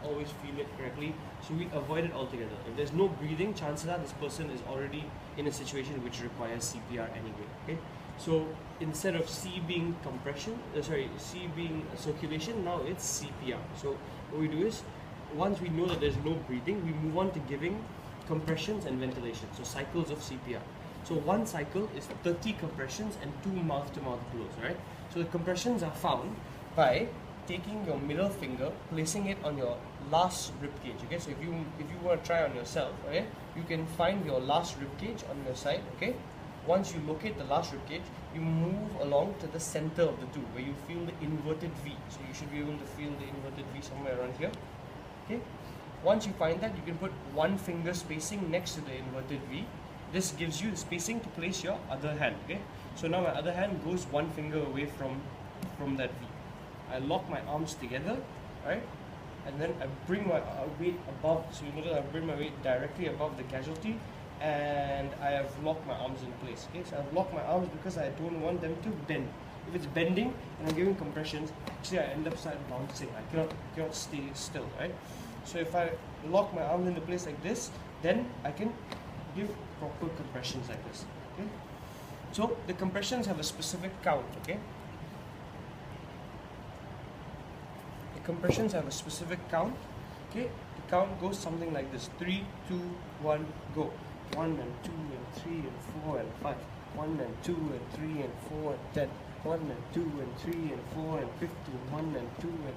always feel it correctly. So we avoid it altogether. If there's no breathing, chances are this person is already in a situation which requires CPR anyway. Okay, so instead of C being C being circulation, now it's CPR. So what we do is, once we know that there's no breathing, we move on to giving compressions and ventilation. So cycles of CPR. So one cycle is 30 compressions and 2 mouth-to-mouth blows, right? So the compressions are found by taking your middle finger, placing it on your last rib cage. Okay, so if you want to try on yourself, okay, you can find your last rib cage on your side. Okay, once you locate the last rib cage, you move along to the center of the two, where you feel the inverted V. So you should be able to feel the inverted V somewhere around here. Okay, once you find that, you can put one finger spacing next to the inverted V. This gives you the spacing to place your other hand. Okay, so now my other hand goes one finger away from that V. I lock my arms together, right, and then I bring my weight above. So you notice I bring my weight directly above the casualty, and I have locked my arms in place. Okay, so I've locked my arms because I don't want them to bend. If it's bending and I'm giving compressions, actually I end up start bouncing. I cannot stay still, right? So if I lock my arms into place like this, then I can give proper compressions like this. Okay, so the compressions have a specific count. Okay, the compressions have a specific count. Okay, the count goes something like this: 3, 2, 1, go. 1 and 2 and 3 and 4 and 5. 1 and 2 and 3 and 4 and 10. 1 and 2 and 3 and 4 and 15. 1 and 2 and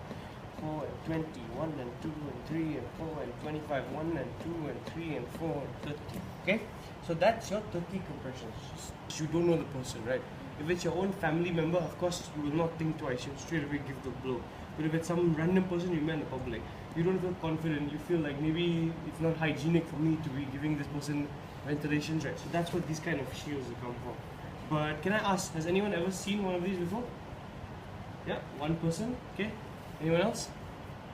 4 and 20. 1 and 2 and 3 and 4 and 25. 1 and 2 and 3 and 4 and 30. Okay, so that's your 30 compressions. You don't know the person, right? If it's your own family member, of course you will not think twice. You'll straight away give the blow. But if it's some random person you met in the public, you don't feel confident. You feel like maybe it's not hygienic for me to be giving this person ventilations, right? So that's what these kind of shields come for. But can I ask, has anyone ever seen one of these before? Yeah, one person. Okay, anyone else?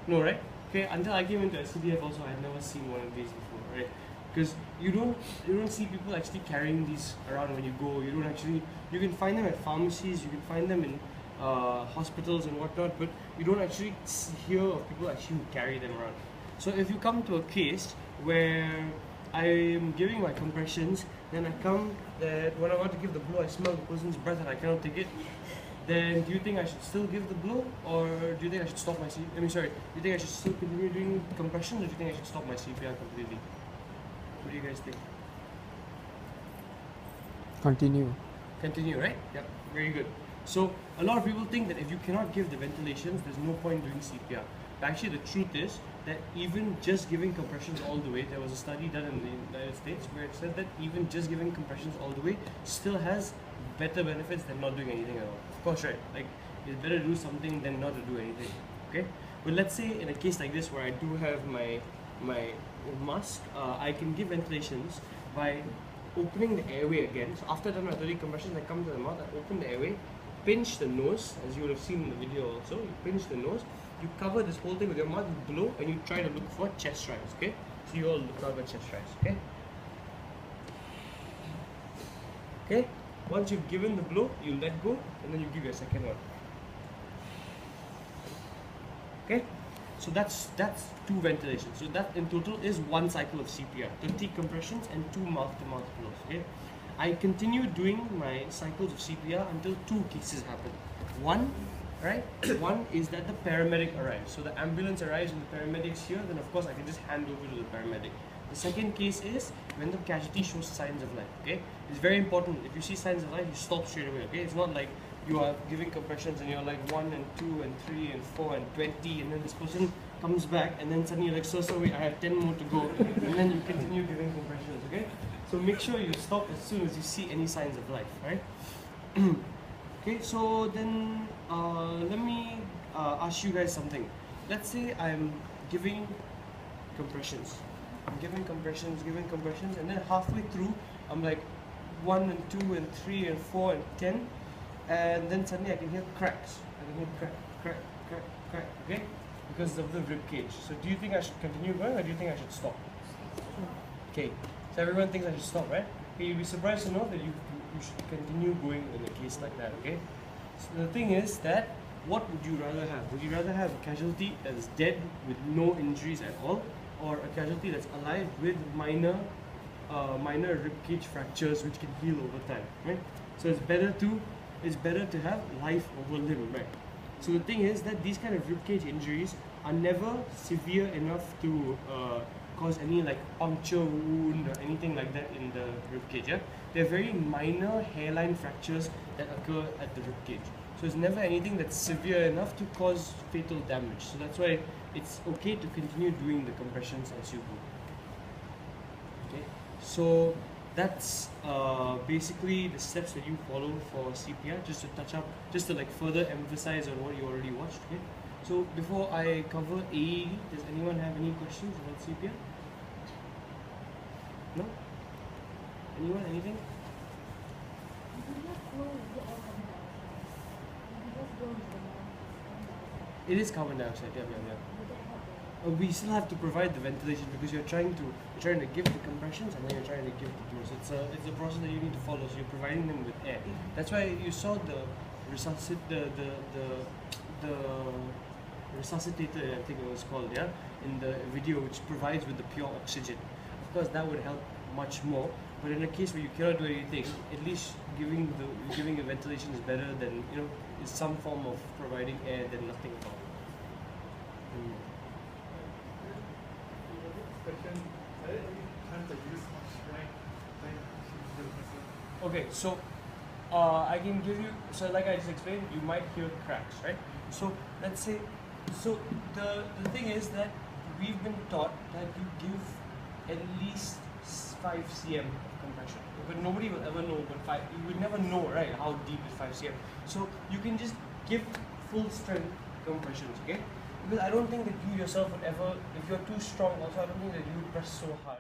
No, right? Okay, until I came into SCDF also, I had never seen one of these before, right? Because you don't see people actually carrying these around when you go. You can find them at pharmacies, you can find them in hospitals and whatnot, but you don't actually hear of people actually who carry them around. So if you come to a case where I am giving my compressions, then I come that when I want to give the blow, I smell the person's breath and I cannot take it, then do you think I should still give the blow, or do you think I should stop my CPR? Do you think I should still continue doing compressions, or do you think I should stop my CPR completely? What do you guys think? Continue. Continue, right? Yeah, very good. So a lot of people think that if you cannot give the ventilations, there's no point doing CPR. But actually the truth is that even just giving compressions all the way, there was a study done in the United States where it said that even just giving compressions all the way still has better benefits than not doing anything at all. Of course, right? Like, it's better to do something than not to do anything. Okay? But let's say in a case like this where I do have my mask, I can give ventilations by opening the airway again. So after I've done my 30 compressions, I come to the mouth, I open the airway, pinch the nose, as you would have seen in the video also. You pinch the nose, you cover this whole thing with your mouth, you blow, and you try to look for chest rise. Okay? So you all cover chest rise. Okay? Okay? Once you've given the blow, you let go, and then you give your second one. Okay? So that's 2 ventilations. So that in total is 1 cycle of CPR, 30 compressions and 2 mouth-to-mouth blows. Okay? I continue doing my cycles of CPR until 2 cases happen. One is that the paramedic arrives. So the ambulance arrives and the paramedic's here, then of course I can just hand over to the paramedic. The second case is when the casualty shows signs of life. Okay? It's very important. If you see signs of life, you stop straight away. Okay? It's not like you are giving compressions and you're like 1 and 2 and 3 and 4 and 20, and then this person comes back and then suddenly you're like, so wait, I have 10 more to go, and then you continue giving compressions. Okay? So make sure you stop as soon as you see any signs of life, right? Okay, so then let me ask you guys something. Let's say I'm giving compressions. I'm giving compressions, and then halfway through, I'm like 1 and 2 and 3 and 4 and 10, and then suddenly I can hear cracks. I can hear crack, crack, crack, crack, okay? Because of the rib cage. So do you think I should continue going, or do you think I should stop? Okay, so everyone thinks I should stop, right? Okay, you'll be surprised to know that you should continue going in a case like that, okay? So the thing is that what would you rather have? Would you rather have a casualty that is dead with no injuries at all, or a casualty that's alive with minor ribcage fractures which can heal over time, right? So it's better to have life over limb, right? So the thing is that these kind of ribcage injuries are never severe enough to cause any like puncture wound or anything like that in the ribcage. Yeah, they're very minor hairline fractures that occur at the ribcage. So it's never anything that's severe enough to cause fatal damage. So that's why it's okay to continue doing the compressions as you go. Okay, so that's basically the steps that you follow for CPR. Just to touch up, just to like further emphasize on what you already watched. Okay, so before I cover AED, does anyone have any questions about CPR? No? Anyone? Anything? It is carbon dioxide. Yeah. We still have to provide the ventilation because you're trying to give the compressions and then you're trying to give the dose. It's a process that you need to follow. So you're providing them with air. That's why you saw the resuscitator, I think it was called, yeah, in the video, which provides with the pure oxygen. Of course, that would help much more. But in a case where you cannot do anything, at least giving a ventilation is better than, is some form of providing air than nothing at all. Okay, so I can give you, so like I just explained, you might hear cracks, right? So let's say, so the thing is that we've been taught that you give at least 5 cm of compression, but nobody will ever know. But you would never know, right? How deep is 5 cm? So you can just give full strength compressions, okay? Because I don't think that you yourself would ever, if you're too strong, also I don't think that you would press so hard.